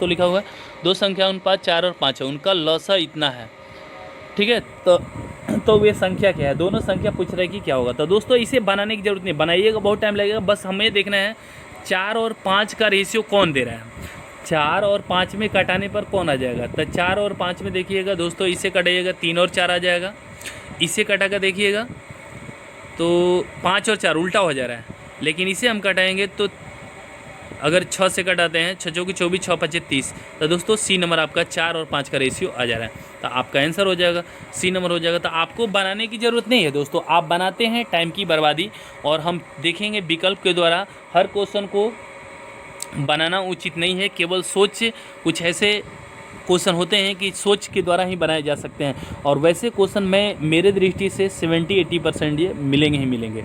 दोस्तों लिखा हुआ है, दो संख्या अनुपात 4 और 5 है, उनका लसा इतना है। ठीक है, तो वे संख्या क्या है, दोनों संख्या पूछ रहे कि क्या होगा। तो दोस्तों इसे बनाने की जरूरत नहीं, बनाइएगा बहुत टाइम लगेगा, बस हमें देखना है 4 और 5 का रेशियो कौन दे रहा है, 4 और 5 में कटाने पर कौन आ जाएगा। तो 4 और 5 में देखिएगा दोस्तों, इसे कटाइएगा 3 और 4 आ जाएगा, इसे कटा कर देखिएगा तो 5 और 4 उल्टा हो जा रहा है, लेकिन इसे हम कटाएंगे तो अगर 6 से कटाते हैं, 6 चौकी 24, 6 पचे 30, तो दोस्तों सी नंबर आपका 4 और 5 का रेशियो आ जा रहा है, तो आपका आंसर हो जाएगा सी नंबर हो जाएगा। तो आपको बनाने की ज़रूरत नहीं है दोस्तों, आप बनाते हैं टाइम की बर्बादी, और हम देखेंगे विकल्प के द्वारा हर क्वेश्चन को बनाना उचित नहीं है। केवल सोच, कुछ ऐसे क्वेश्चन होते हैं कि सोच के द्वारा ही बनाए जा सकते हैं, और वैसे क्वेश्चन में मेरे दृष्टि से 70-80% ये मिलेंगे ही मिलेंगे।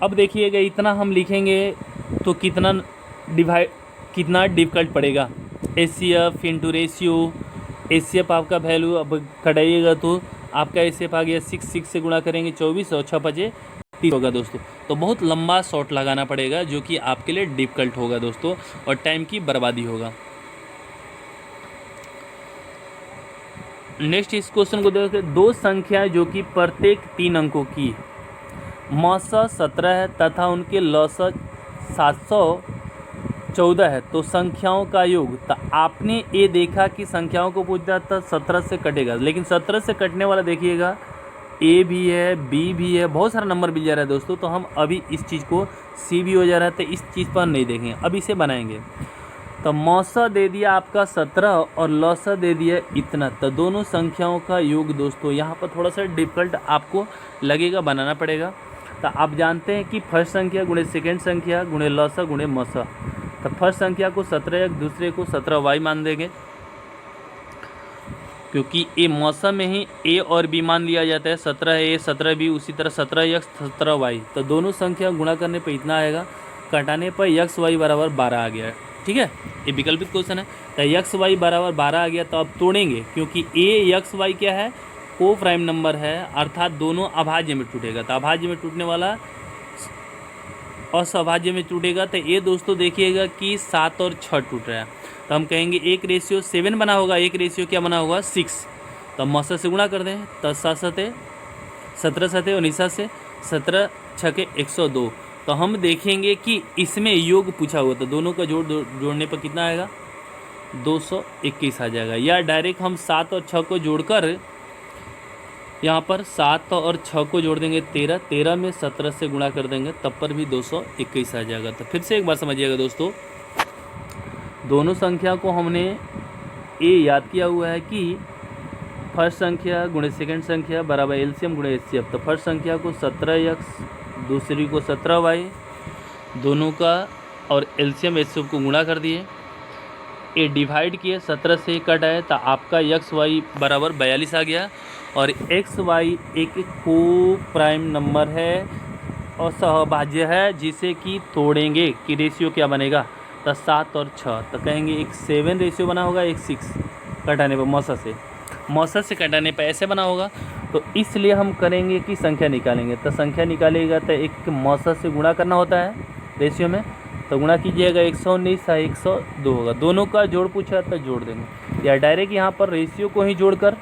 अब देखिएगा इतना हम लिखेंगे तो कितना डिफ़िकल्ट पड़ेगा। एचसीएफ इंटू रेशियो, एचसीएफ आपका वैल्यू अब कटाइएगा तो आपका एचसीएफ आ गया 6 से गुणा करेंगे 24 और 6 पचे 30 होगा दोस्तों। तो बहुत लंबा शॉट लगाना पड़ेगा जो कि आपके लिए डिफ़िकल्ट होगा दोस्तों, और टाइम की बर्बादी होगा। नेक्स्ट इस क्वेश्चन को देखते, दो संख्या जो कि प्रत्येक 3 अंकों की मौसा 17 है तथा उनके लौसा 714 है, तो संख्याओं का योग। तो आपने ये देखा कि संख्याओं को पूछता था 17 से कटेगा, लेकिन 17 से कटने वाला देखिएगा ए भी है, बी भी है, बहुत सारा नंबर मिल जा रहा है दोस्तों। तो हम अभी इस चीज़ को सी भी हो जा रहा है, तो इस चीज़ पर नहीं देखेंगे, अब इसे बनाएंगे। तो मौसा दे दिया आपका 17 और लौसा दे दिया इतना, तो दोनों संख्याओं का योग दोस्तों यहाँ पर थोड़ा सा डिफ़िकल्ट आपको लगेगा, बनाना पड़ेगा। तो आप जानते हैं कि फर्स्ट संख्या गुणे सेकेंड संख्या गुणे लौसा गुणे मौसा। तो फर्स्ट संख्या को 17 दूसरे को 17y मान देंगे, क्योंकि ए मौसा में ही ए और बी मान लिया जाता है, 17a 17b, उसी तरह 17x 17y। तो दोनों संख्या गुणा करने पर इतना आएगा, कटाने पर x y बराबर 12 आ गया। ठीक है, ये विकल्पित क्वेश्चन है। तो x y बराबर 12 आ गया, तो अब तोड़ेंगे, क्योंकि a x y क्या है, को प्राइम नंबर है, अर्थात दोनों अभाज्य में टूटेगा। तो अभाज्य में टूटने वाला असभाज्य में टूटेगा। तो ये दोस्तों देखिएगा कि 7 और 6 टूट रहा है, तो हम कहेंगे एक रेशियो 7 बना होगा, एक रेशियो क्या बना होगा 6। तो मौसा से गुणा कर दें, तो 7 17 सते और निशा से 17 6 102। तो हम देखेंगे कि इसमें योग पूछा हुआ, तो दोनों का जोड़ने पर कितना आएगा 221 आ जाएगा। या डायरेक्ट हम 7 और 6 को जोड़कर यहाँ पर 7 और 6 को जोड़ देंगे 13, 13 में 17 से गुणा कर देंगे, तब पर भी 221 आ जाएगा। तो फिर से एक बार समझिएगा दोस्तों, दोनों संख्या को हमने ये याद किया हुआ है कि फर्स्ट संख्या गुणे सेकंड संख्या बराबर एलसीएम गुणे एचसीएफ। तो फर्स्ट संख्या को 17x, दूसरी को 17y, दोनों का और एलसीएम एचसीएफ को गुणा कर दिए, ये डिवाइड किए, 17 से कट आए, तो आपका एक्स वाई बराबर 42 आ गया। और एक्स वाई एक को प्राइम नंबर है और सहभाज्य है, जिसे कि तोड़ेंगे कि रेशियो क्या बनेगा, तो 7 और 6। तो कहेंगे एक 7 रेशियो बना होगा, एक 6 कटाने पर मौसा से कटाने पर ऐसे बना होगा। तो इसलिए हम करेंगे कि संख्या निकालेंगे। तो संख्या निकालेगा तो एक मौसा से गुणा करना होता है रेशियो में, तो गुणा कीजिएगा 119 और 102 होगा। दोनों का जोड़ पूछा तो जोड़ देंगे, या डायरेक्ट यहाँ पर रेशियो को ही जोड़कर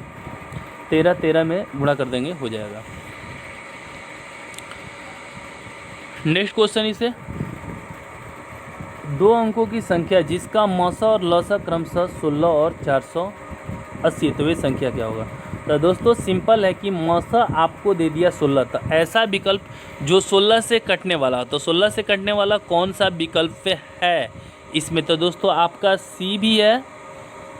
13 में गुणा कर देंगे, हो जाएगा। नेक्स्ट क्वेश्चन इसे, दो अंकों की संख्या जिसका मौसा और लौसा क्रमशः 16 और 480, तो वे संख्या क्या होगा। तो दोस्तों सिंपल है कि मौसा आपको दे दिया 16, तो ऐसा विकल्प जो 16 से कटने वाला, तो 16 से कटने वाला कौन सा विकल्प है इसमें, तो दोस्तों आपका सी भी है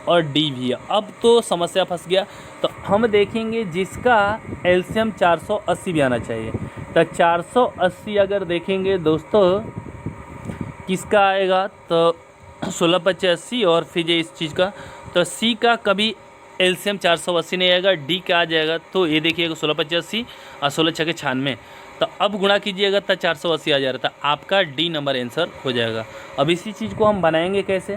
और डी भी है। अब तो समस्या फंस गया, तो हम देखेंगे जिसका एलसीएम 480 भी आना चाहिए। तो 480 अगर देखेंगे दोस्तों किसका आएगा, तो 16 × 80 और फिर इस चीज़ का, तो सी का कभी एलसीएम 480 नहीं आएगा, डी का आ जाएगा। तो ये देखिएगा 16 × 80 और 16 × 6 = 96, तो अब गुणा कीजिएगा तो 480 आ जा रहा था, आपका डी नंबर आंसर हो जाएगा। अब इसी चीज़ को हम बनाएंगे कैसे,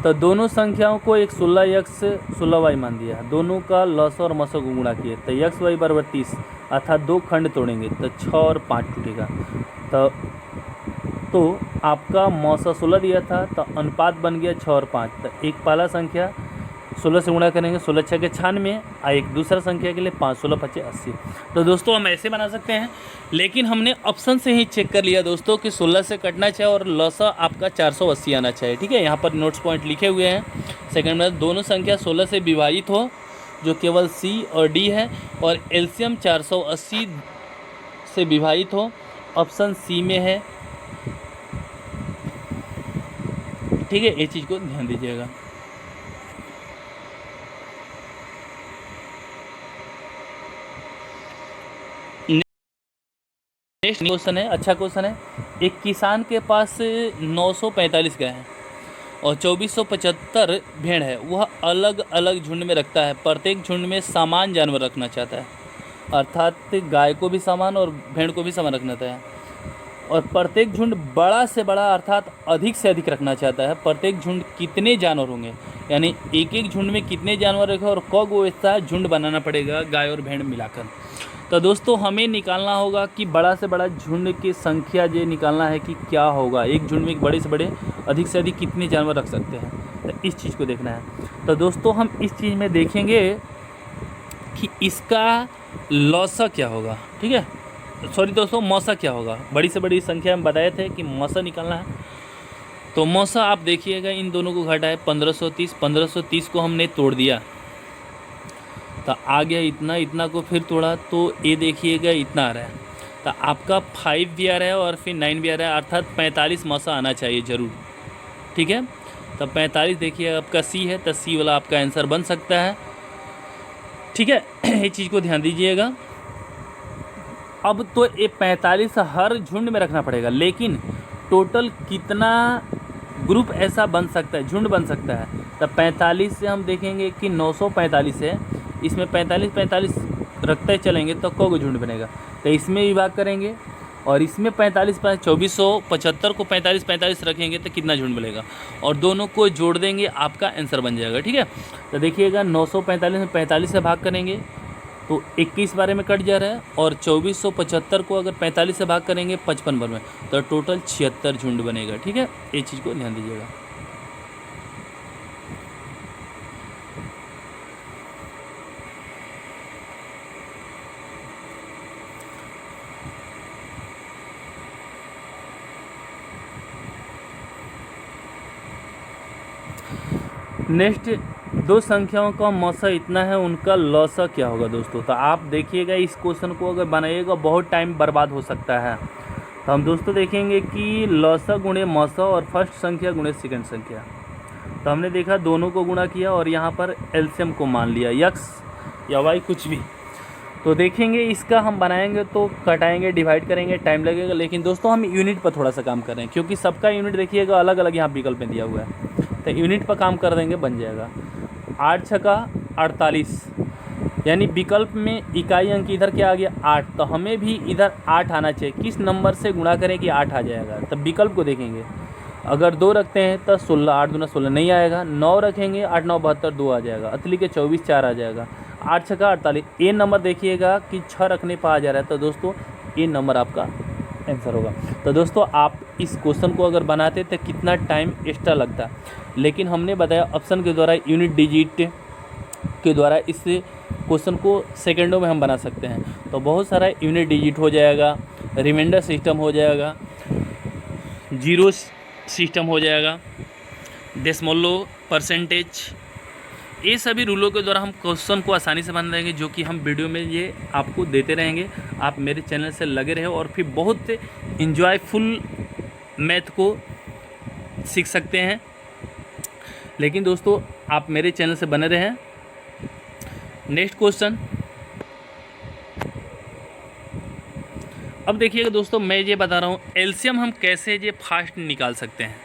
तो दोनों संख्याओं को एक 16x 16y मान दिया, दोनों का लौसा और मौसा को गुणा किए, तो x y बराबर 30, अर्थात दो खंड तोड़ेंगे तो 6 और 5 टूटेगा। तो तो आपका मौसा 16 दिया था, तो अनुपात बन गया 6 और 5। तो एक पहला संख्या 16 से गुणा करेंगे, 16 छः के 96, और एक दूसरा संख्या के लिए 5 16 5 80। तो दोस्तों हम ऐसे बना सकते हैं, लेकिन हमने ऑप्शन से ही चेक कर लिया दोस्तों कि 16 से कटना चाहिए और लौसा आपका 480 आना चाहिए। ठीक है, यहाँ पर नोट्स पॉइंट लिखे हुए हैं। सेकंड में दोनों संख्या 16 से विभाजित हो, जो केवल सी और डी है, और एलसीएम 480 से विभाजित हो, ऑप्शन सी में है। ठीक है, ये चीज़ को ध्यान दीजिएगा। नेक्स्ट क्वेश्चन है, अच्छा क्वेश्चन है। एक किसान के पास 945 गाय हैं और 2475 भेड़ है। वह अलग अलग झुंड में रखता है, प्रत्येक झुंड में समान जानवर रखना चाहता है, अर्थात गाय को भी समान और भेड़ को भी समान रखना चाहता है, और प्रत्येक झुंड बड़ा से बड़ा अर्थात अधिक से अधिक रखना चाहता है। प्रत्येक झुंड कितने जानवर होंगे, यानी एक एक झुंड में कितने जानवर रखे और कब ऐसा झुंड बनाना पड़ेगा गाय और भेड़ मिलाकर। तो दोस्तों हमें निकालना होगा कि बड़ा से बड़ा झुंड की संख्या ये निकालना है कि क्या होगा, एक झुंड में बड़े से बड़े अधिक से अधिक कितने जानवर रख सकते हैं। तो इस चीज़ को देखना है। तो दोस्तों हम इस चीज़ में देखेंगे कि इसका लौसा क्या होगा। ठीक है, सॉरी दोस्तों, मौसा क्या होगा। बड़ी से बड़ी संख्या में बताए थे कि मौसा निकालना है। तो मौसा आप देखिएगा, इन दोनों को घटाए 1530, 1530 को हमने तोड़ दिया तो आ गया इतना, इतना को फिर तोड़ा तो ये देखिएगा इतना आ रहा है। तो आपका 5 भी आ रहा है और फिर 9 भी आ रहा है, अर्थात 45 मौसा आना चाहिए ज़रूर। ठीक है, तो 45 देखिए आपका सी है, तो सी वाला आपका आंसर बन सकता है। ठीक है, ये चीज़ को ध्यान दीजिएगा। अब तो ये 45 हर झुंड में रखना पड़ेगा, लेकिन टोटल कितना ग्रुप ऐसा बन सकता है, झुंड बन सकता है। तो 45 से हम देखेंगे कि 945 है, इसमें 45 रखते चलेंगे तो कौ झुंड बनेगा। तो इसमें विभाग करेंगे और इसमें 45 2475 को 45 रखेंगे तो कितना झुंड बनेगा, और दोनों को जोड़ देंगे, आपका आंसर बन जाएगा। ठीक है, तो देखिएगा 945 में 45 से भाग करेंगे तो 21 बारे में कट जा रहा है, और 2475 को अगर 45 से भाग करेंगे 55 बार में, तो टोटल 76 झुंड बनेगा। ठीक है, ये चीज़ को ध्यान दीजिएगा। नेक्स्ट, दो संख्याओं का मौसा इतना है, उनका लौसा क्या होगा दोस्तों। तो आप देखिएगा, इस क्वेश्चन को अगर बनाइएगा बहुत टाइम बर्बाद हो सकता है। तो हम दोस्तों देखेंगे कि लौसा गुणे मौसा और फर्स्ट संख्या गुणे सेकंड संख्या। तो हमने देखा दोनों को गुणा किया और यहाँ पर एलसीएम को मान लिया, यक्स या वाई कुछ भी। तो देखेंगे इसका हम बनाएंगे तो कटाएंगे, डिवाइड करेंगे, टाइम लगेगा। लेकिन दोस्तों हम यूनिट पर थोड़ा सा काम कर रहे हैं, क्योंकि सबका यूनिट देखिएगा अलग अलग यहाँ विकल्प में दिया हुआ है। तो यूनिट पर काम कर देंगे, बन जाएगा 8 छका 48, यानी विकल्प में इकाई अंक इधर क्या आ गया 8, तो हमें भी इधर 8 आना चाहिए। किस नंबर से गुणा करें कि 8 आ जाएगा। तब विकल्प को देखेंगे, अगर 2 रखते हैं तो 16, 8 दूना 16 नहीं आएगा। 9 रखेंगे 8 9 72 2 आ जाएगा, अतली के 24 4 आ जाएगा। 8 छका 48, ये नंबर देखिएगा कि 6 रखने पर आ जा रहा है, तो दोस्तों ये नंबर आपका आंसर होगा। तो दोस्तों आप इस क्वेश्चन को अगर बनाते तो कितना टाइम एक्स्ट्रा लगता, लेकिन हमने बताया ऑप्शन के द्वारा, यूनिट डिजिट के द्वारा इस क्वेश्चन को सेकंडों में हम बना सकते हैं। तो बहुत सारा यूनिट डिजिट हो जाएगा, रिमाइंडर सिस्टम हो जाएगा, जीरो सिस्टम हो जाएगा, डेसिमलो, परसेंटेज, ये सभी रूलों के द्वारा हम क्वेश्चन को आसानी से बना देंगे, जो कि हम वीडियो में ये आपको देते रहेंगे। आप मेरे चैनल से लगे रहे और फिर बहुत इंजॉयफुल मैथ को सीख सकते हैं। लेकिन दोस्तों आप मेरे चैनल से बने रहें। नेक्स्ट क्वेश्चन, अब देखिएगा दोस्तों, मैं ये बता रहा हूँ एलसीएम हम कैसे ये फास्ट निकाल सकते हैं।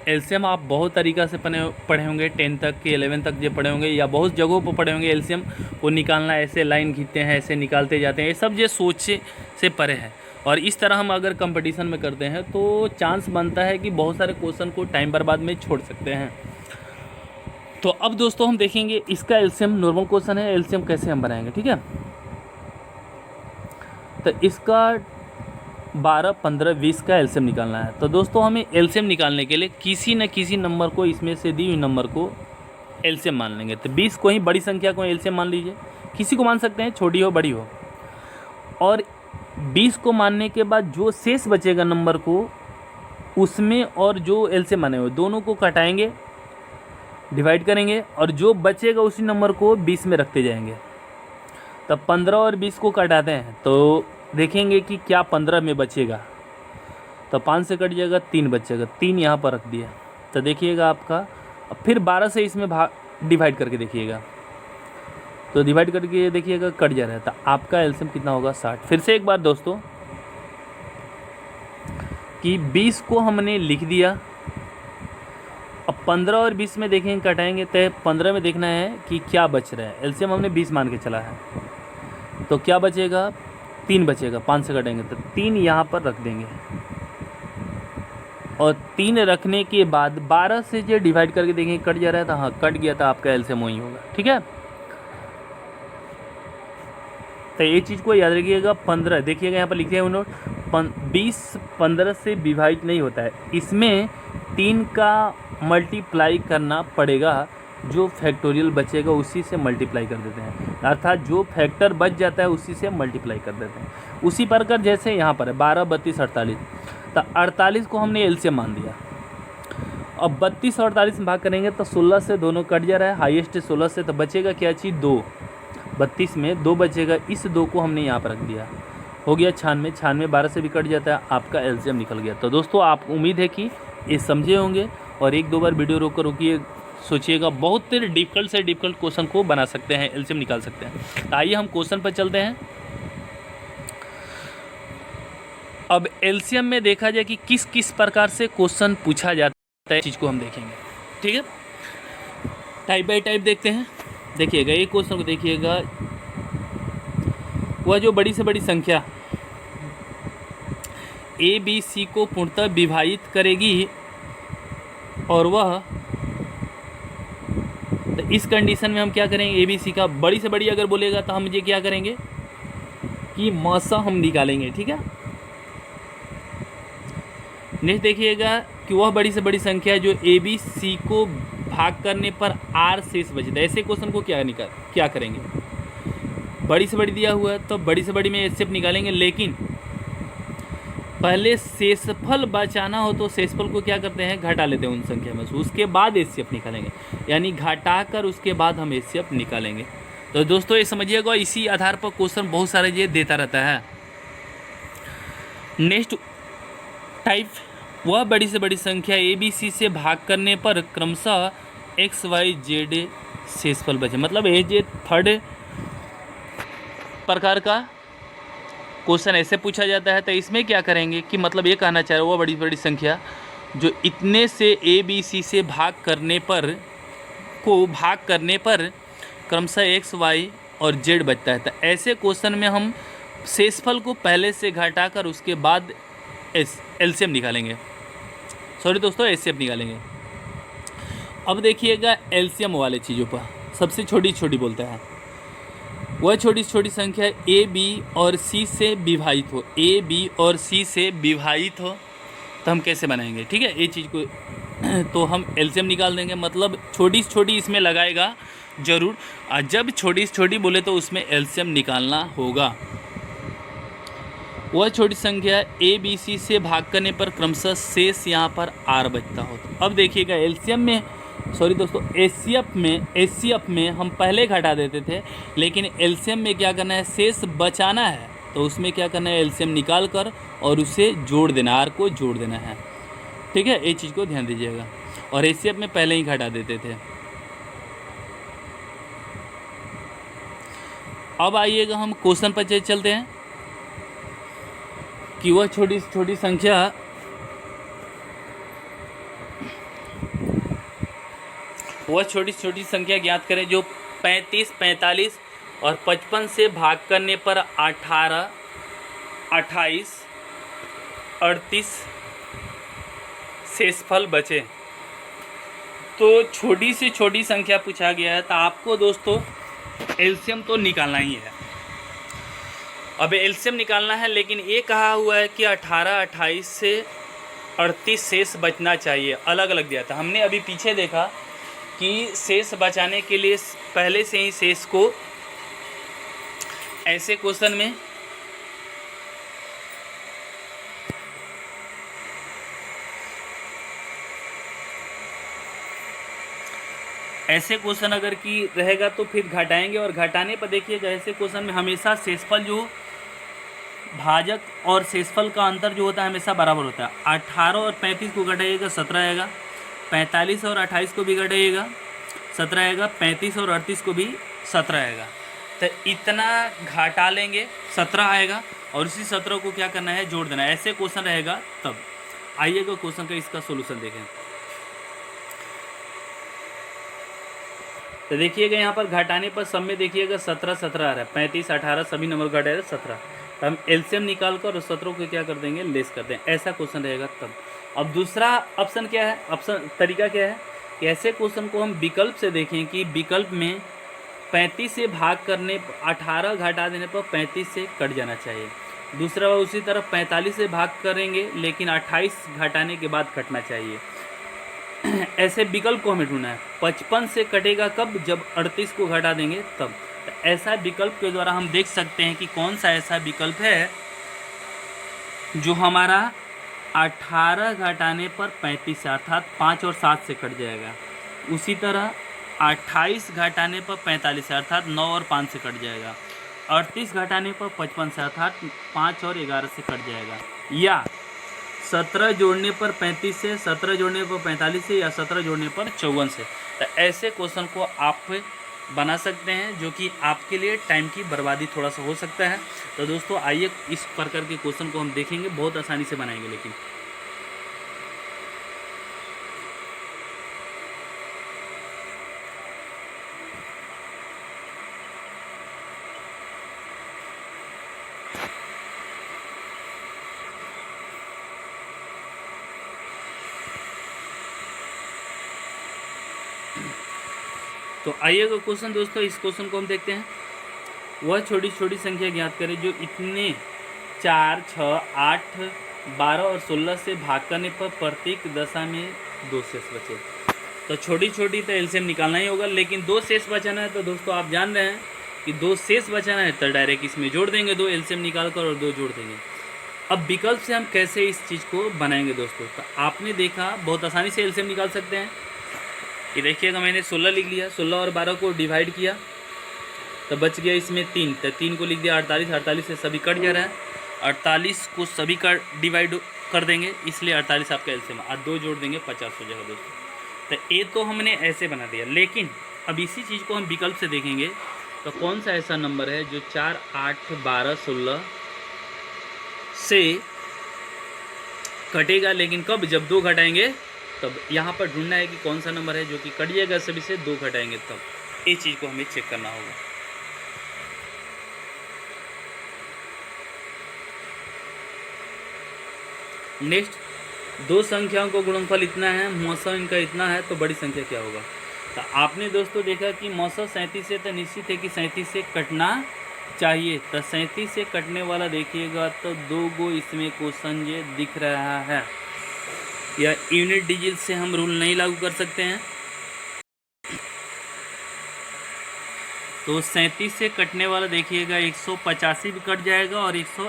एलसीएम आप बहुत तरीक़ा से पढ़े होंगे, 10 तक के 11 तक जो पढ़े होंगे, या बहुत जगहों पर पढ़े होंगे। एलसीएम को निकालना ऐसे लाइन खींचते हैं, ऐसे निकालते जाते हैं, ये सब ये सोच से परे है। और इस तरह हम अगर कंपटीशन में करते हैं तो चांस बनता है कि बहुत सारे क्वेश्चन को टाइम बर्बाद में छोड़ सकते हैं। तो अब दोस्तों हम देखेंगे इसका एलसीएम, नॉर्मल क्वेश्चन है, एलसीएम कैसे हम बनाएंगे। ठीक है, तो इसका 12, 15, 20 का एलसीएम निकालना है। तो दोस्तों हमें एलसीएम निकालने के लिए किसी न किसी नंबर को, इसमें से दी हुई नंबर को एलसीएम मान लेंगे। तो 20 को ही, बड़ी संख्या को एलसीएम मान लीजिए, किसी को मान सकते हैं, छोटी हो बड़ी हो। और 20 को मानने के बाद जो शेष बचेगा नंबर को, उसमें और जो एलसीएम माने हुए दोनों को घटाएंगे, डिवाइड करेंगे, और जो बचेगा उसी नंबर को 20 में रखते जाएंगे। तब 15 और 20 को काटाते हैं तो देखेंगे कि क्या 15 में बचेगा। तो 5 से कट जाएगा, 3 बचेगा, 3 यहाँ पर रख दिया। तो देखिएगा आपका, अब फिर 12 से इसमें डिवाइड करके देखिएगा, तो डिवाइड करके देखिएगा कट जा रहा है। तो आपका एलसीएम कितना होगा? 60। फिर से एक बार दोस्तों कि 20 को हमने लिख दिया, अब 15 और 20 में देखेंगे, कटाएंगे, तो 15 में देखना है कि क्या बच रहा है। एलसीएम हमने 20 मान के चला है, तो क्या बचेगा? 3 बचेगा। 5 से कटेंगे तो 3 यहाँ पर रख देंगे, और 3 रखने के बाद 12 से जो डिवाइड करके देखेंगे कट जा रहा है, तो हाँ कट गया, था आपका एलसीएम वही होगा। ठीक है, तो एक चीज़ को याद रखिएगा। 15 देखिएगा यहाँ पर लिखे हैं नोट, 20 15 से डिवाइड नहीं होता है, इसमें 3 का मल्टीप्लाई करना पड़ेगा। जो फैक्टोरियल बचेगा उसी से मल्टीप्लाई कर देते हैं, अर्थात जो फैक्टर बच जाता है उसी से मल्टीप्लाई कर देते हैं। उसी प्रकार जैसे यहाँ पर है 12, 32, 48, तो 48 को हमने एलसीएम मान दिया। अब 32 और 48 में भाग करेंगे तो 16 से दोनों कट जा रहा है, हाईएस्ट 16 से, तो बचेगा क्या चीज़? 2। 32 में 2 बचेगा, इस 2 को हमने यहाँ पर रख दिया, हो गया 96। 96 12 से भी कट जाता है, आपका एलसीएम निकल गया। तो दोस्तों आप, उम्मीद है कि ये समझे होंगे, और 1-2 बार वीडियो रोकिए, सोचिएगा। बहुत डिफ़िकल्ट से डिफ़िकल्ट क्वेश्चन को बना सकते हैं, एलसीएम निकाल सकते हैं। तो आइए हम क्वेश्चन पर चलते हैं। अब एलसीएम में देखा जाए कि किस किस प्रकार से क्वेश्चन पूछा जाता है, चीज़ को हम देखेंगे। ठीक है, टाइप बाय टाइप देखते हैं। देखिएगा एक क्वेश्चन को देखिएगा, वह जो बड़ी से बड़ी संख्या ए बी सी को पूर्णतः विभाजित करेगी, और वह, तो इस कंडीशन में हम क्या करेंगे? ए बी सी का बड़ी से बड़ी अगर बोलेगा तो हम ये क्या करेंगे कि मौसा हम निकालेंगे। ठीक है, नेक्स्ट देखिएगा कि वह बड़ी से बड़ी संख्या जो ए बी सी को भाग करने पर आर शेष बचता है। ऐसे क्वेश्चन को क्या करेंगे? बड़ी से बड़ी दिया हुआ है तो बड़ी से बड़ी में एचसीएफ निकालेंगे, लेकिन पहले शेषफल बचाना हो तो शेषफल को क्या करते हैं? घटा लेते हैं उन संख्या में से, उसके बाद एचसीएफ निकालेंगे, यानी घटा कर उसके बाद हम एचसीएफ निकालेंगे। तो दोस्तों ये समझिएगा, इसी आधार पर क्वेश्चन बहुत सारे ये देता रहता है। नेक्स्ट टाइप, वह बड़ी से बड़ी संख्या ए बी सी से भाग करने पर क्रमशः एक्स वाई जेड शेषफल बचे, मतलब ये थर्ड प्रकार का क्वेश्चन ऐसे पूछा जाता है। तो इसमें क्या करेंगे कि मतलब ये कहना चाह रहे हो, वह बड़ी बड़ी संख्या जो इतने से ए बी सी से भाग करने पर क्रमशः एक्स वाई और जेड बचता है। तो ऐसे क्वेश्चन में हम शेषफल को पहले से घटाकर उसके बाद एलसीएम निकालेंगे, सॉरी दोस्तों एचसीएफ निकालेंगे। अब देखिएगा एलसीएम वाले चीज़ों पर, सबसे छोटी छोटी बोलता है, वह छोटी छोटी संख्या ए बी और सी से विभाजित हो, ए बी और सी से विभाजित हो, तो हम कैसे बनाएंगे? ठीक है, ये चीज़ को तो हम एलसीएम निकाल देंगे, मतलब छोटी छोटी इसमें लगाएगा ज़रूर, और जब छोटी छोटी बोले तो उसमें एलसीएम निकालना होगा। वह छोटी संख्या ए बी सी से भाग करने पर क्रमशः शेष यहाँ पर आर बचता हो। तो अब देखिएगा एलसीएम में, सॉरी दोस्तों एचसीएफ में हम पहले घटा देते थे, लेकिन एलसीएम में क्या करना है? शेष बचाना है, तो उसमें क्या करना है? एलसीएम निकाल कर और उसे जोड़ देना, आर को जोड़ देना है। ठीक है, ये चीज़ को ध्यान दीजिएगा, और एचसीएफ में पहले ही घटा देते थे। अब आइएगा हम क्वेश्चन पर चलते हैं कि वह छोटी छोटी संख्या ज्ञात करें जो 35, 45 और 55 से भाग करने पर 18, 28, 38 शेषफल बचे। तो छोटी से छोटी संख्या पूछा गया है, तो आपको दोस्तों एलसीएम तो निकालना ही है। अब एलसीएम निकालना है, लेकिन ये कहा हुआ है कि 18, 28 से 38 शेष बचना चाहिए, अलग अलग दिया था। हमने अभी पीछे देखा कि शेष बचाने के लिए पहले से ही शेष को ऐसे क्वेश्चन में ऐसे क्वेश्चन अगर की रहेगा तो फिर घटाएंगे, और घटाने पर देखिएगा ऐसे क्वेश्चन में हमेशा शेषफल जो भाजक और शेषफल का अंतर जो होता है हमेशा बराबर होता है। 18 और 35 को घटाइएगा 17 आएगा, 45 और 28 को भी घटाइएगा 17 आएगा, 35 और 38 को भी 17 आएगा। तो इतना घटा लेंगे 17 आएगा, और इसी 17 को क्या करना है, जोड़ देना है। ऐसे क्वेश्चन रहेगा तब। आइएगा क्वेश्चन का इसका सोल्यूशन देखें। तो देखिएगा यहाँ पर घटाने पर सब में देखिएगा 17 17 आ रहा है, 35 18 सभी नंबर घटाए 17। तो हम एलसीएम निकाल कर और 17 को क्या कर देंगे, लेस कर देंगे। ऐसा क्वेश्चन रहेगा तब। अब दूसरा ऑप्शन क्या है, ऑप्शन तरीका क्या है कि ऐसे क्वेश्चन को हम विकल्प से देखें कि विकल्प में 35 से भाग करने 18 घटा देने पर 35 से कट जाना चाहिए। दूसरा उसी तरह 45 से भाग करेंगे लेकिन 28 घटाने के बाद कटना चाहिए। ऐसे विकल्प को हमें ढूंढना है। 55 से कटेगा कब, जब 38 को घटा देंगे तब। तो ऐसा विकल्प के द्वारा हम देख सकते हैं कि कौन सा ऐसा विकल्प है जो हमारा 18 घटाने पर 35 से अर्थात 5 और 7 से कट जाएगा। उसी तरह 28 घटाने पर 45 से अर्थात 9 और 5 से कट जाएगा। 38 घटाने पर 55 से अर्थात 5 और 11 से कट जाएगा। या 17 जोड़ने पर 35 से, 17 जोड़ने पर 45 से, या 17 जोड़ने पर 54 से। तो ऐसे क्वेश्चन को आप बना सकते हैं जो कि आपके लिए टाइम की बर्बादी थोड़ा सा हो सकता है। तो दोस्तों आइए इस प्रकार के क्वेश्चन को हम देखेंगे, बहुत आसानी से बनाएंगे। लेकिन तो आइएगा क्वेश्चन दोस्तों, इस क्वेश्चन को हम देखते हैं। वह छोटी छोटी संख्या ज्ञात करें जो इतने 4, 6, 8, 12 और 16 से भाग करने पर प्रत्येक दशा में 2 शेष बचे। तो छोटी छोटी तो एलसीएम निकालना ही होगा, लेकिन 2 शेष बचाना है। तो दोस्तों आप जान रहे हैं कि 2 शेष बचाना है तो डायरेक्ट इसमें जोड़ देंगे, 2 एलसीएम निकाल कर और 2 जोड़ देंगे। अब विकल्प से हम कैसे इस चीज़ को बनाएंगे दोस्तों, तो आपने देखा बहुत आसानी से एलसीएम निकाल सकते हैं। ये देखिएगा मैंने 16 लिख लिया, 16 और 12 को डिवाइड किया तो बच गया इसमें 3, तो 3 को लिख दिया 48, 48 से सभी कट जा रहा है, 48 को सभी का डिवाइड कर देंगे, इसलिए 48 आपका एलसीएम, और 2 जोड़ देंगे 50 हो जाएगा दोस्तों। तो ये तो हमने ऐसे बना दिया, लेकिन अब इसी चीज़ को हम विकल्प से देखेंगे तो कौन सा ऐसा नंबर है जो 4, 8, 12, 16 से कटेगा, लेकिन कब, जब 2 घटाएंगे तब। यहाँ पर ढूंढना है कि कौन सा नंबर है जो कि कट जाएगा सभी से, 2 घटाएंगे तब। ये चीज़ को हमें चेक करना होगा। नेक्स्ट, 2 संख्याओं को गुणनफल इतना है, मौसम इनका इतना है, तो बड़ी संख्या क्या होगा। तो आपने दोस्तों देखा कि मौसम 37 से तो निश्चित है कि 37 से कटना चाहिए। तो 37 से कटने वाला देखिएगा तो 2 गो इसमें क्वेश्चन ये दिख रहा है। या यूनिट डिजिट से हम रूल नहीं लागू कर सकते हैं, तो 37 से कटने वाला देखिएगा 185 भी कट जाएगा और 100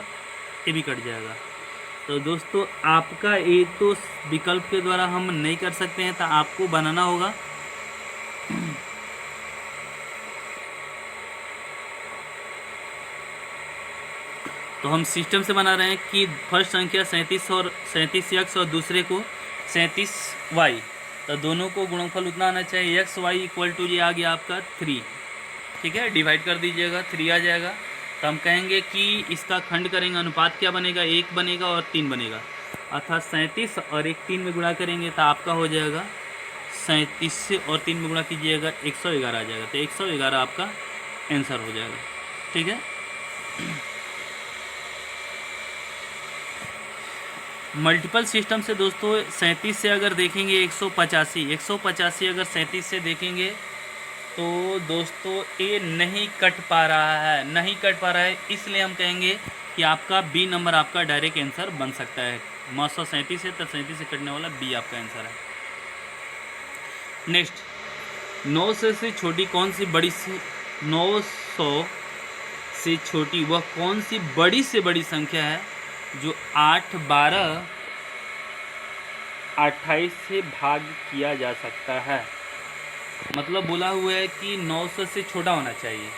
ये भी कट जाएगा। तो दोस्तों आपका ये तो विकल्प के द्वारा हम नहीं कर सकते हैं, तो आपको बनाना होगा। तो हम सिस्टम से बना रहे हैं कि फर्स्ट संख्या 37 और 37x और दूसरे को 37y, तो दोनों को गुणनफल उतना आना चाहिए। एक्स वाई इक्वल टू ये आ गया आपका 3, ठीक है, डिवाइड कर दीजिएगा 3 आ जाएगा। तो हम कहेंगे कि इसका खंड करेंगे, अनुपात क्या बनेगा, 1 बनेगा और 3 बनेगा, अर्थात 37 और 1 3 में गुणा करेंगे तो आपका हो जाएगा 37 से और 3 में गुणा कीजिएगा 111 आ जाएगा। तो 111 आपका आंसर हो जाएगा, ठीक है। मल्टीपल सिस्टम से दोस्तों 37 से अगर देखेंगे 185 अगर 37 से देखेंगे तो दोस्तों ये नहीं कट पा रहा है, नहीं कट पा रहा है, इसलिए हम कहेंगे कि आपका बी नंबर आपका डायरेक्ट आंसर बन सकता है। 937 है तो 37 से कटने वाला बी आपका आंसर है। नेक्स्ट, 900 से छोटी कौन सी बड़ी सी 900 से छोटी वह कौन सी बड़ी से बड़ी संख्या है जो 8, 12, 28 से भाग किया जा सकता है। मतलब बोला हुआ है कि 900 से छोटा होना चाहिए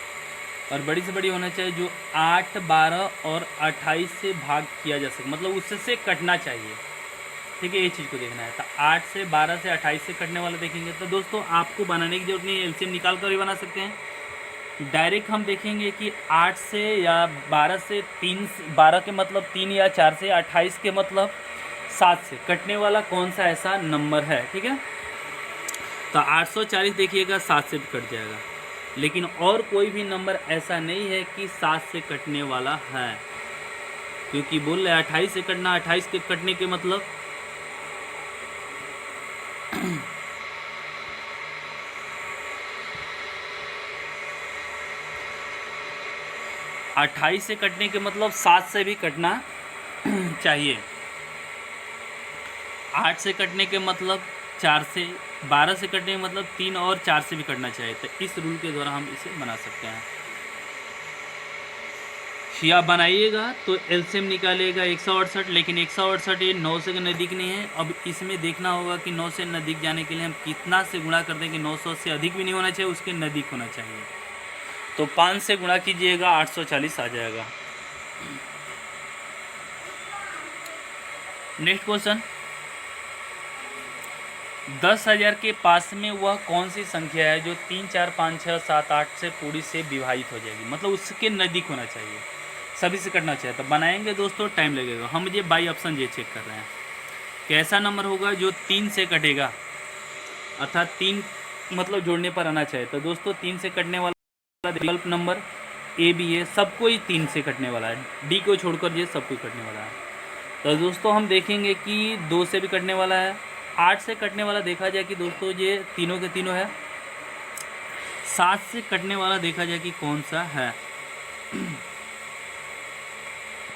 और बड़ी से बड़ी होना चाहिए जो 8, 12 और 28 से भाग किया जा सके, मतलब उससे कटना चाहिए। ठीक है, ये चीज़ को देखना है। तो 8 से 12 से 28 से कटने वाला देखेंगे तो दोस्तों आपको बनाने की जरूरत नहीं है, एलसीएम निकाल कर भी बना सकते हैं। डायरेक्ट हम देखेंगे कि 8 से या 12 से 3, 12 के मतलब 3 या 4 से 28 के मतलब 7 से कटने वाला कौन सा ऐसा नंबर है। ठीक है, तो 840 देखिएगा 7 से कट जाएगा, लेकिन और कोई भी नंबर ऐसा नहीं है कि 7 से कटने वाला है, क्योंकि बोल रहे 28 से कटना, 28 के कटने के मतलब 28 से कटने के मतलब 7 से भी कटना चाहिए। 8 से कटने के मतलब 4 से, 12 से कटने के मतलब 3 और 4 से भी कटना चाहिए। तो इस रूल के द्वारा हम इसे बना सकते हैं। या बनाइएगा तो एलसीएम निकालिएगा 168, लेकिन 168 ये 9 से नज़दीक नहीं है। अब इसमें देखना होगा कि 9 से नज़दीक जाने के लिए हम कितना से गुणा कर दें कि 900 से अधिक भी नहीं होना चाहिए, उसके नज़दीक होना चाहिए। तो 5 से गुणा कीजिएगा 840 आ जाएगा। नेक्स्ट क्वेश्चन, 10,000 के पास में वह कौन सी संख्या है जो 3, 4, 5, 6, 7, 8 से पूरी से विभाजित हो जाएगी, मतलब उसके नज़दीक होना चाहिए, सभी से कटना चाहिए। तो बनाएंगे दोस्तों, टाइम लगेगा। हम ये बाई ऑप्शन ये चेक कर रहे हैं कि ऐसा नंबर होगा जो 3 से कटेगा, अर्थात 3 मतलब जोड़ने पर आना चाहिए। तो दोस्तों 3 से कटने वाला विकल्प नंबर ए भी है, सबको ही 3 से कटने वाला है, डी को छोड़कर ये सब कुछ कटने वाला है। तो दोस्तों हम देखेंगे कि 2 से भी कटने वाला है, 8 से कटने वाला देखा जाए कि दोस्तों ये तीनों के तीनों है। 7 से कटने वाला देखा जाए कि कौन सा है।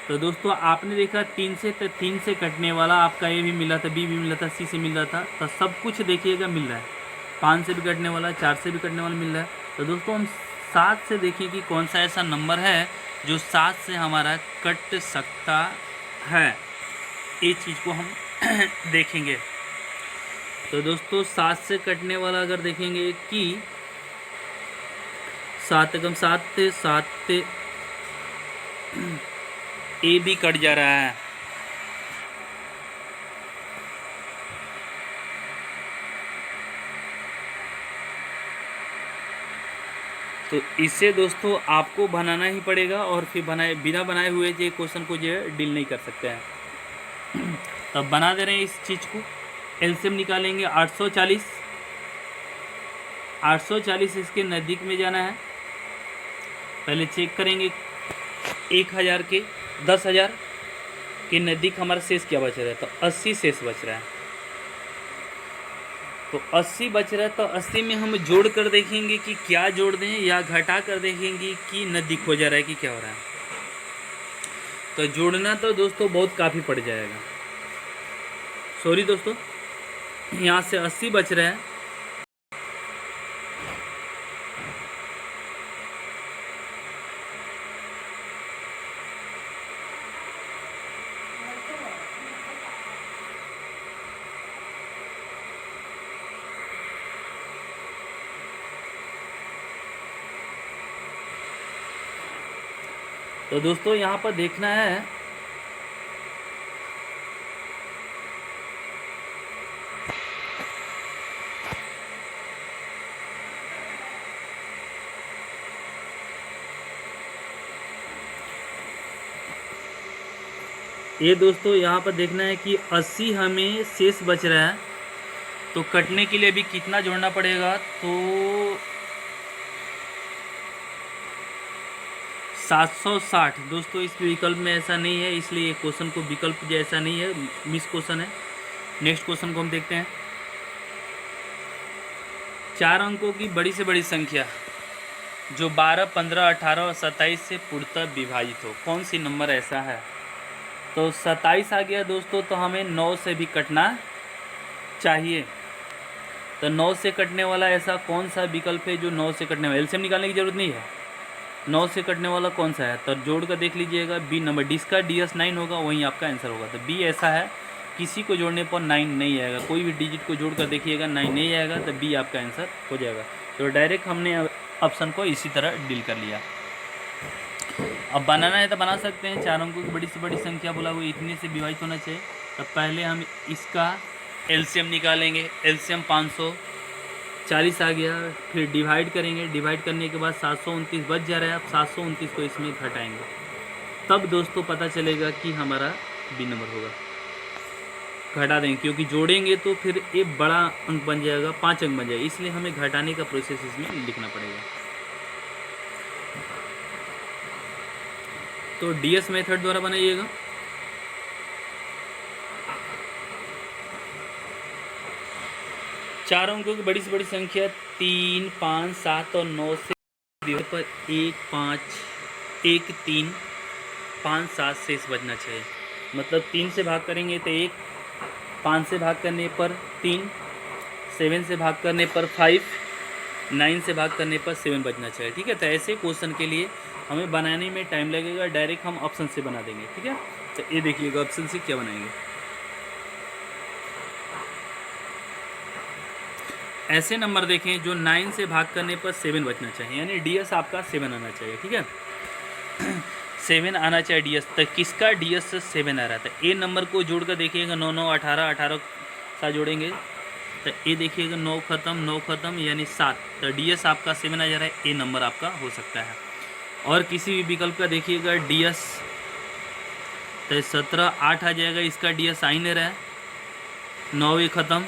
तो दोस्तों आपने देखा 3 से, तो 3 से कटने वाला आपका ए भी मिला था, बी भी मिला था, सी से मिल रहा था, तो सब कुछ देखिएगा मिल रहा है। 5 से भी कटने वाला, 4 से भी कटने वाला मिल रहा है। तो दोस्तों हम 7 से देखिए कि कौन सा ऐसा नंबर है जो 7 से हमारा कट सकता है, ये चीज़ को हम देखेंगे। तो दोस्तों 7 से कटने वाला अगर देखेंगे कि 7 एकम 7 ए भी कट जा रहा है। तो इससे दोस्तों आपको बनाना ही पड़ेगा, और फिर बिना बनाए हुए ये क्वेश्चन को जो है डील नहीं कर सकते हैं। तब बना दे रहे हैं इस चीज़ को। एलसीएम निकालेंगे 840, 840 इसके नज़दीक में जाना है। पहले चेक करेंगे 1000 के 10,000 के नज़दीक हमारा शेष क्या बच रहा है, तो 80 शेष बच रहा है। तो 80 बच रहा है, तो 80 में हम जोड़ कर देखेंगे कि क्या जोड़ दें, या घटा कर देखेंगे कि नज़दीक हो जा रहा है कि क्या हो रहा है। तो जोड़ना तो दोस्तों बहुत काफ़ी पड़ जाएगा। सॉरी दोस्तों, यहाँ से 80 बच रहा है, तो दोस्तों यहाँ पर देखना है ये दोस्तों, यहाँ पर देखना है कि 80 हमें शेष बच रहा है, तो कटने के लिए भी कितना जोड़ना पड़ेगा, तो 760। दोस्तों इस विकल्प में ऐसा नहीं है, इसलिए क्वेश्चन को विकल्प जैसा नहीं है, मिस क्वेश्चन है। नेक्स्ट क्वेश्चन को हम देखते हैं। 4 अंकों की बड़ी से बड़ी संख्या जो 12, 15, 18 और 27 से पूर्णतः विभाजित हो, कौन सी नंबर ऐसा है? तो 27 आ गया दोस्तों, तो हमें 9 से भी कटना चाहिए। तो 9 से कटने वाला ऐसा कौन सा विकल्प है जो 9 से कटने वाला? एलसीएम निकालने की ज़रूरत नहीं है। 9 से कटने वाला कौन सा है? तो जोड़ कर देख लीजिएगा, बी नंबर, जिसका DS 9 होगा वहीं आपका आंसर होगा। तो बी ऐसा है, किसी को जोड़ने पर 9 नहीं आएगा, कोई भी डिजिट को जोड़ कर देखिएगा 9 नहीं आएगा, तो बी आपका आंसर हो जाएगा। तो डायरेक्ट हमने ऑप्शन को इसी तरह डील कर लिया। अब बनाना है तो बना सकते हैं। 4 अंकों की बड़ी से बड़ी संख्या बोला हुआ इतने से विभाजित होना चाहिए। तो पहले हम इसका एलसीएम निकालेंगे। एलसीएम 540 आ गया, फिर डिवाइड करेंगे। डिवाइड करने के बाद 729 बच जा रहा है। अब 729 को इसमें घटाएंगे, तब दोस्तों पता चलेगा कि हमारा बी नंबर होगा। घटा देंगे, क्योंकि जोड़ेंगे तो फिर एक बड़ा अंक बन जाएगा, 5 अंक बन जाएगा, इसलिए हमें घटाने का प्रोसेस इसमें लिखना पड़ेगा। तो DS मेथड द्वारा बनाइएगा। चार अंकों की बड़ी से बड़ी संख्या 3, 5, 7 और 9 से पर 1, 5, 1, 3, 5, 7 शेष बचना चाहिए। मतलब 3 से भाग करेंगे तो 1, 5 से भाग करने पर 3, 7 से भाग करने पर 5, 9 से भाग करने पर 7 बचना चाहिए। ठीक है, तो ऐसे क्वेश्चन के लिए हमें बनाने में टाइम लगेगा, डायरेक्ट हम ऑप्शन से बना देंगे। ठीक है, तो ये देखिएगा ऑप्शन से क्या बनाएंगे। ऐसे नंबर देखें जो 9 से भाग करने पर 7 बचना चाहिए, यानी DS आपका 7 आना चाहिए। ठीक है, 7 आना चाहिए DS। तो किसका DS 7 आ रहा था? ए नंबर को जोड़ कर देखिएगा, 9, 9, 18, 18 साथ जोड़ेंगे तो ये देखिएगा 9 ख़त्म, 9 ख़त्म, यानी 7। तो DS आपका 7 आ जा रहा है, ए नंबर आपका हो सकता है। और किसी भी विकल्प का देखिएगा DS तो 17, 8 आ जाएगा, इसका DS आ ही नहीं रहा है। 9 ये ख़त्म,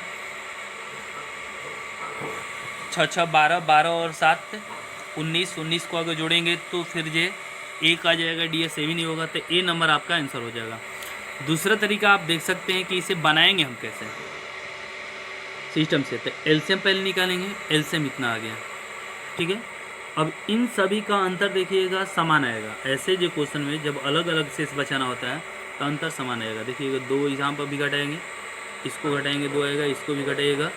6, 6, 12, 12 और 7 19, 19 को अगर जोड़ेंगे तो फिर ये 1 आ जाएगा, DS ए भी नहीं होगा, तो ए नंबर आपका आंसर हो जाएगा। दूसरा तरीका आप देख सकते हैं कि इसे बनाएंगे हम कैसे सिस्टम से। तो एलसीएम पहले निकालेंगे, एलसीएम इतना आ गया। ठीक है, अब इन सभी का अंतर देखिएगा समान आएगा। ऐसे जो क्वेश्चन में जब अलग अलग शेष बचाना होता है तो अंतर समान आएगा। देखिएगा 2 यहाँ पर भी घटाएंगे, इसको घटाएंगे 2 आएगा, इसको भी घटाइएगा,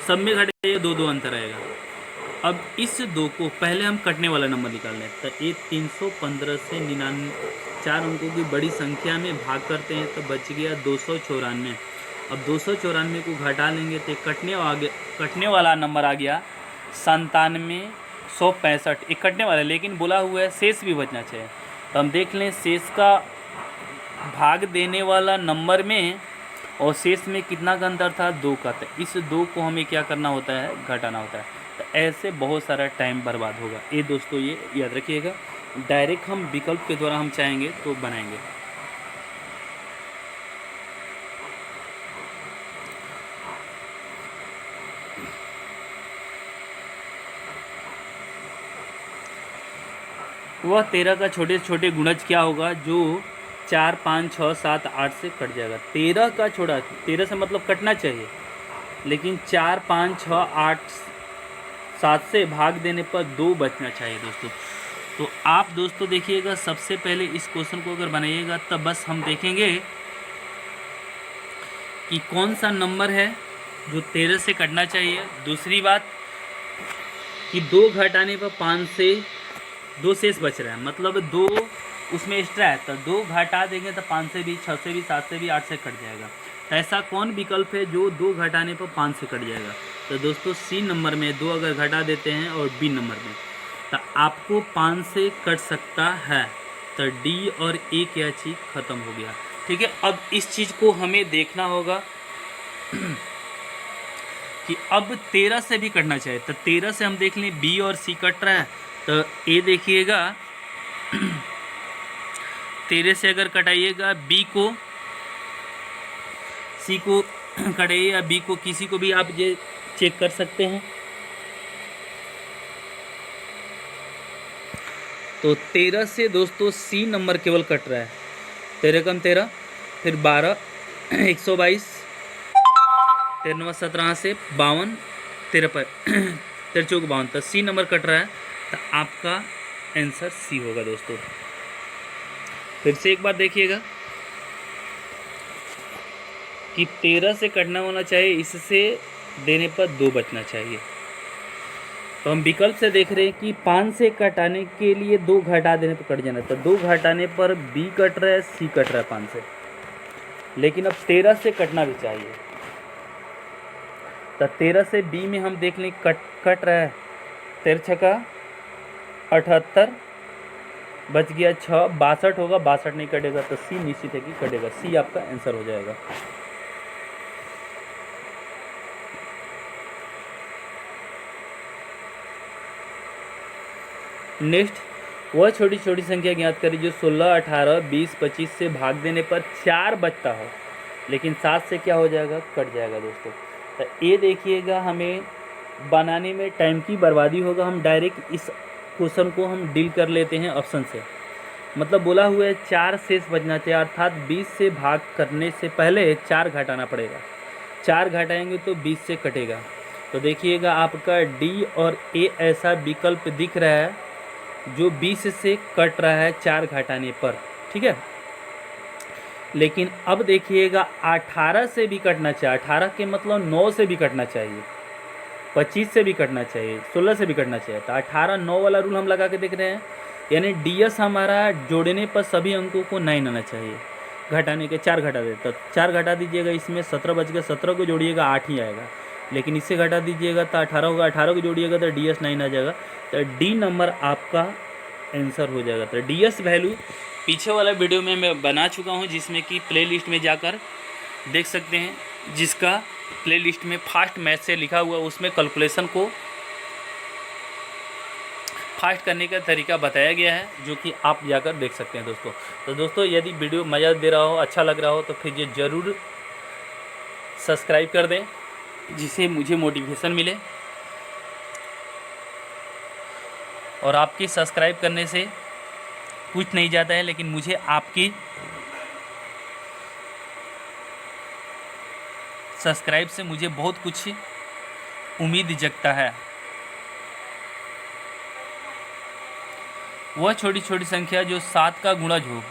सब में घटाइएगा 2 2 अंतर आएगा। अब इस 2 को पहले हम कटने वाला नंबर निकाल लें। तो ये 315 से 99 4 अंकों की बड़ी संख्या में भाग करते हैं तो बच गया 294। अब 294 को घटा लेंगे तो कटने वाला नंबर आ गया 9765। एक कटने वाला, लेकिन बोला हुआ है शेष भी बचना चाहिए। तो हम देख लें शेष का भाग देने वाला नंबर में और शेष में कितना का अंतर था? 2 का। तो इस 2 को हमें क्या करना होता है? घटाना होता है। तो ऐसे बहुत सारा टाइम बर्बाद होगा। ये दोस्तों ये याद रखिएगा, डायरेक्ट हम विकल्प के द्वारा हम चाहेंगे तो बनाएंगे। वह 13 का छोटे से छोटे गुणज क्या होगा जो 4, 5, 6, 7, 8 से कट जाएगा? 13 का छोड़ा, 13 से मतलब कटना चाहिए, लेकिन 4, 5, 6, 8, 7 से भाग देने पर 2 बचना चाहिए दोस्तों। तो आप दोस्तों देखिएगा, सबसे पहले इस क्वेश्चन को अगर बनाइएगा तब बस हम देखेंगे कि कौन सा नंबर है जो 13 से कटना चाहिए। दूसरी बात कि 2 घटाने पर 5 से 2 शेष बच रहा है, मतलब 2 उसमें एक्स्ट्रा है, तो 2 घटा देंगे तो 5 से भी, 6 से भी, 7 से भी, 8 से कट जाएगा। तो ऐसा कौन विकल्प है जो 2 घटाने पर 5 से कट जाएगा? तो दोस्तों C नंबर में 2 अगर घटा देते हैं और B नंबर में, तो आपको 5 से कट सकता है। तो D और A क्या चीज़ ख़त्म हो गया। ठीक है, अब इस चीज़ को हमें देखना होगा कि अब 13 से भी कटना चाहिए। तो 13 से हम देख लें B और C कट रहा है, तो A देखिएगा 13 से अगर कटाइएगा B को, C को कटाइए या B को, किसी को भी आप ये चेक कर सकते हैं। तो 13 से दोस्तों C नंबर केवल कट रहा है। 13 कम 13, फिर 12, 122, 13 17 से 52, 13 पर 13 चौक 52, तो सी नंबर कट रहा है, तो आपका आंसर सी होगा दोस्तों। फिर से एक बार देखिएगा कि 13 से कटना होना चाहिए, इससे देने पर 2 बचना चाहिए। तो हम विकल्प से देख रहे हैं कि 5 से कटाने के लिए 2 घटा देने पर कट जाना, तो 2 घटाने पर बी कट रहा है, सी कट रहा है 5 से, लेकिन अब 13 से कटना भी चाहिए। तो 13 से बी में हम देख लें कट रहा है, 13 छका 78, बच गया 6, 62 होगा, 62 नहीं कटेगा, तो सी निश्चित है कि कटेगा, सी आपका आंसर हो जाएगा। नेक्स्ट, वह छोटी छोटी संख्या ज्ञात करें जो 16, 18, 20, 25 से भाग देने पर 4 बचता हो, लेकिन 7 से क्या हो जाएगा, कट जाएगा दोस्तों। तो ये देखिएगा, हमें बनाने में टाइम की बर्बादी होगा, हम डायरेक्ट इस क्वेश्चन को हम डील कर लेते हैं ऑप्शन से। मतलब बोला हुआ है 4 शेष बचना चाहिए, अर्थात 20 से भाग करने से पहले 4 घटाना पड़ेगा, 4 घटाएंगे तो 20 से कटेगा। तो देखिएगा आपका डी और ए ऐसा विकल्प दिख रहा है जो 20 से कट रहा है 4 घटाने पर, ठीक है। लेकिन अब देखिएगा 18 से भी कटना चाहिए, 18 के मतलब 9 से भी कटना चाहिए, 25 से भी कटना चाहिए, 16 से भी कटना चाहिए। तो 18 9 वाला रूल हम लगा के देख रहे हैं, यानी डीएस हमारा जोड़ने पर सभी अंकों को 9 आना चाहिए, घटाने के 4 घटा दे, तो 4 घटा दीजिएगा, इसमें 17 बच गया, 17 को जोड़िएगा 8 ही आएगा, लेकिन इससे घटा दीजिएगा तो 18 होगा, 18 को जोड़िएगा तो डीएस 9 आ जाएगा, तो डी नंबर आपका आंसर हो जाएगा। तो डीएस वैल्यू पीछे वाला वीडियो में मैं बना चुका हूं, जिसमें कि प्लेलिस्ट में जाकर देख सकते हैं, जिसका प्लेलिस्ट में फास्ट मैथ से लिखा हुआ, उसमें कैलकुलेशन को फास्ट करने का तरीका बताया गया है, जो कि आप जाकर देख सकते हैं दोस्तों। तो दोस्तों, यदि वीडियो मज़ा दे रहा हो, अच्छा लग रहा हो, तो फिर ये ज़रूर सब्सक्राइब कर दें, जिससे मुझे मोटिवेशन मिले। और आपकी सब्सक्राइब करने से कुछ नहीं जाता है, लेकिन मुझे आपकी सब्सक्राइब से मुझे बहुत कुछ उम्मीद जगता है। वह छोटी छोटी संख्या जो 7 का गुणज हो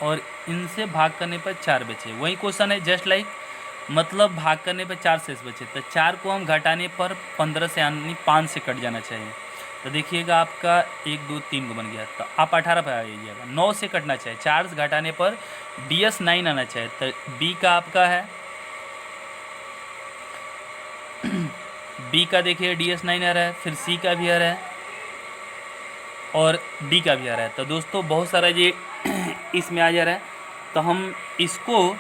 और इनसे भाग करने पर 4 बचे, वही क्वेश्चन है, जस्ट लाइक, मतलब भाग करने पर 4 शेष बचे, तो 4 को हम घटाने पर 15 से यानी 5 से कट जाना चाहिए। तो देखिएगा आपका 1 2 3 को बन गया, तो आप 18 पर आ जाइएगा, 9 से कटना चाहिए, 4 से घटाने पर डीएस 9 आना चाहिए, तो बी का आपका है, बी का देखिए डीएस 9 आ रहा है, फिर सी का भी आ रहा है और डी का भी आ रहा है। तो दोस्तों बहुत सारा ये इसमें आ जा रहा है, तो हम इसको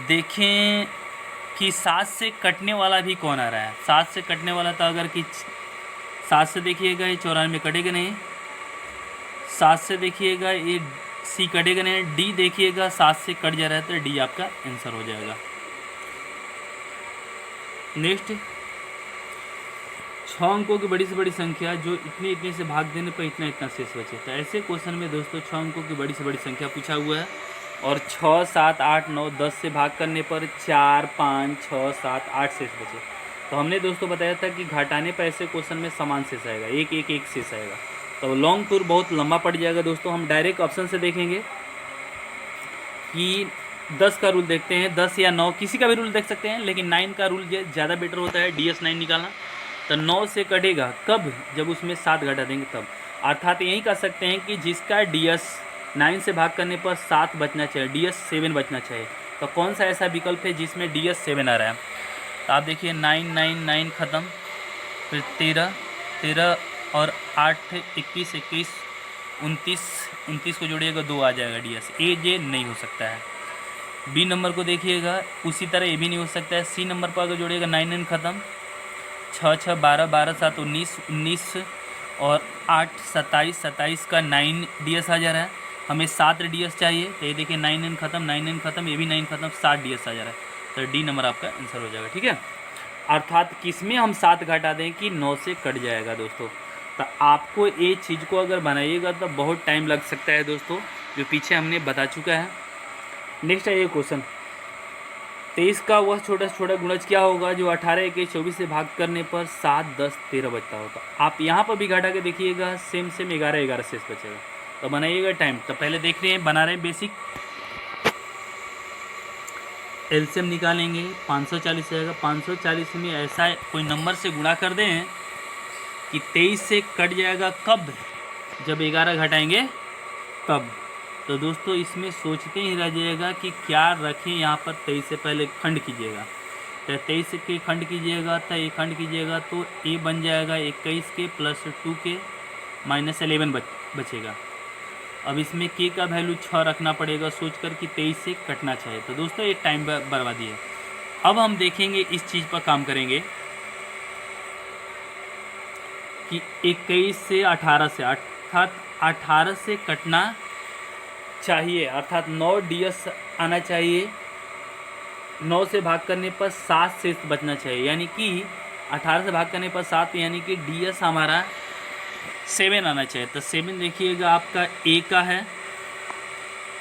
देखें कि 7 से कटने वाला भी कौन आ रहा है। 7 से कटने वाला, तो अगर कि 7 से देखिएगा ये 94 में कटेगा नहीं, 7 से देखिएगा ये सी कटेगा नहीं, डी देखिएगा 7 से कट जा रहा है, तो डी आपका आंसर हो जाएगा। नेक्स्ट, 6 अंकों की बड़ी से बड़ी संख्या जो इतने इतने से भाग देने पर इतना इतना शेष बचे। तो ऐसे क्वेश्चन में दोस्तों 6 अंकों की बड़ी से बड़ी संख्या पूछा हुआ है, और 6 7 8 9 10 से भाग करने पर 4 5 6 7 8 शेष बचे। तो हमने दोस्तों बताया था कि घटाने पर ऐसे क्वेश्चन में समान शेष आएगा, एक एक एक शेष आएगा, तो लॉन्ग टूर बहुत लंबा पड़ जाएगा दोस्तों। हम डायरेक्ट ऑप्शन से देखेंगे कि 10 का रूल देखते हैं, 10 या 9 किसी का भी रूल देख सकते हैं, लेकिन 9 का रूल ज़्यादा बेटर होता है, डीएस 9 निकालना। तो 9 से कटेगा कब, जब उसमें 7 घटा देंगे तब, अर्थात यही कह सकते हैं कि जिसका डीएस 9 से भाग करने पर 7 बचना चाहिए, डीएस 7 बचना चाहिए। तो कौन सा ऐसा विकल्प है जिसमें डीएस 7 आ रहा है। तो आप देखिए 9 9 9 ख़त्म, फिर 13 13 और 8 21 21 29 29 को जोड़िएगा 2 आ जाएगा डीएस, ये नहीं हो सकता है। बी नंबर को देखिएगा, उसी तरह ये भी नहीं हो सकता है। सी नंबर पर अगर जोड़िएगा 9 9 ख़त्म, 6 6 12 12 7 19 19 और 8 27 27 का 9 डीएस आ जा रहा है, हमें 7 डीएस चाहिए। तो ये देखिए 9 9 ख़त्म 9 9 ख़त्म, ये भी 9 ख़त्म, 7 डीएस आ जा रहा है। तो डी नंबर आपका आंसर हो जाएगा, ठीक है। अर्थात किसमें हम 7 घटा दें कि 9 से कट जाएगा दोस्तों। तो आपको ये चीज़ को अगर बनाइएगा तो बहुत टाइम लग सकता है दोस्तों, जो पीछे हमने बता चुका है। नेक्स्ट है ये क्वेश्चन, 23 का वह छोटा से छोटा गुणज क्या होगा जो 18, 21, 24 से भाग करने पर 7, 10, 13 बचता होगा। आप यहाँ पर भी घटा के देखिएगा, सेम 11, 11 शेष बचेगा। तो बनाइएगा टाइम। तो पहले देख रहे हैं, बना रहे हैं बेसिक। एलसीएम निकालेंगे, 540 आएगा। 540 में ऐसा कोई नंबर से गुणा कर दें कि 23 से कट जाएगा कब, जब 11 घटाएंगे तब। तो दोस्तों इसमें सोचते ही रह जाएगा कि क्या रखें यहाँ पर। 23 से पहले खंड कीजिएगा, तो 23 के खंड कीजिएगा तो ये खंड कीजिएगा तो ए बन जाएगा 21 के प्लस 2 के माइनस 11 बचेगा। अब इसमें के का वैल्यू 6 रखना पड़ेगा सोच कर कि 23 से कटना चाहिए। तो दोस्तों ये टाइम बर्बादी है। अब हम देखेंगे, इस चीज़ पर काम करेंगे कि 21 से 18 से, अर्थात 18 से कटना चाहिए, अर्थात 9 DS आना चाहिए। 9 से भाग करने पर 7 शेष बचना चाहिए, यानी कि 18 से भाग करने पर 7, यानी कि DS हमारा 7 आना चाहिए। तो 7 देखिएगा आपका ए का है।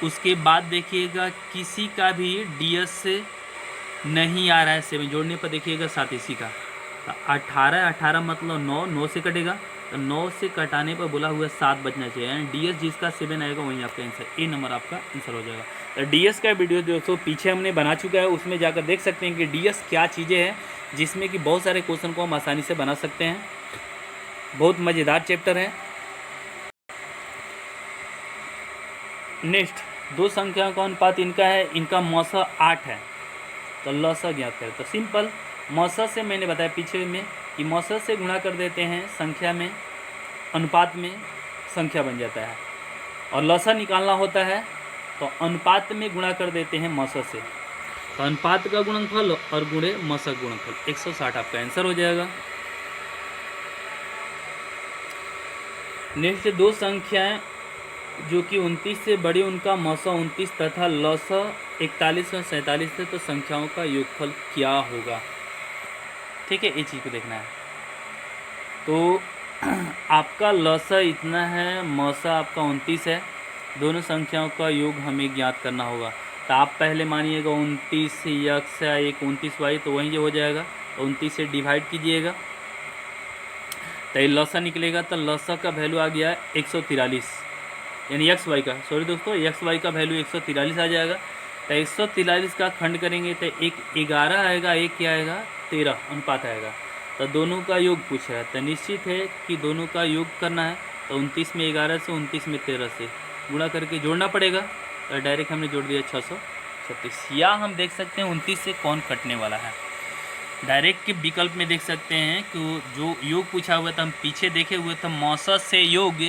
उसके बाद देखिएगा किसी का भी DS से नहीं आ रहा है 7, जोड़ने पर देखिएगा 7 इसी का। तो 18 मतलब 9 से कटेगा, तो 9 से कटाने पर बोला हुआ 7 बचना चाहिए, यानी DS जिसका 7 आएगा वहीं आपका आंसर, ए नंबर आपका आंसर हो जाएगा। तो DS का वीडियो दोस्तों पीछे हमने बना चुका है, उसमें जाकर देख सकते हैं कि DS क्या चीज़ें हैं, जिसमें कि बहुत सारे क्वेश्चन को हम आसानी से बना सकते हैं। बहुत मज़ेदार चैप्टर है। नेक्स्ट, दो संख्याओं का अनुपात इनका है, इनका मौसा 8 है, तो लौसा ज्ञात करें। तो सिंपल, मौसा से मैंने बताया पीछे में कि मौसा से गुणा कर देते हैं संख्या में, अनुपात में संख्या बन जाता है। और लौसा निकालना होता है तो अनुपात में गुणा कर देते हैं मौसा से। तो अनुपात का गुणनफल और गुणे मौसा गुणनफल 160 आपका आंसर हो जाएगा। नेक्स्ट, दो संख्याएं जो कि 29 से बड़ी, उनका मौसा 29 तथा लौसा 41 और 47 है, तो संख्याओं का योगफल क्या होगा। ठीक है, ये चीज़ को देखना है। तो आपका लौसा इतना है, मौसा आपका 29 है, दोनों संख्याओं का योग हमें ज्ञात करना होगा। तो आप पहले मानिएगा 29 x या 29y, तो वहीं जो हो जाएगा 29 से डिवाइड कीजिएगा तो ये लौसा निकलेगा। तो लौसा का वैल्यू आ गया 143, यानी XY का, सॉरी दोस्तों, XY का वैल्यू 143 आ जाएगा। तो 143 का खंड करेंगे तो एक 11 आएगा, एक क्या आएगा 13 अनुपात आएगा। तो दोनों का योग पूछ रहा है, तो निश्चित है कि दोनों का योग करना है। तो 29 में 11 से, 29 में 13 से गुणा करके जोड़ना पड़ेगा। तो डायरेक्ट हमने जोड़ दिया 636। या हम देख सकते हैं 29 से कौन कटने वाला है, डायरेक्ट के विकल्प में देख सकते हैं कि जो योग पूछा हुआ था, हम पीछे देखे हुए थे, मौसा से योग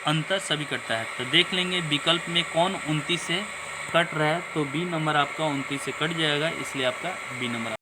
अंतर सभी कटता है। तो देख लेंगे विकल्प में कौन 29 से कट रहा है, तो बी नंबर आपका 29 से कट जाएगा, इसलिए आपका बी नंबर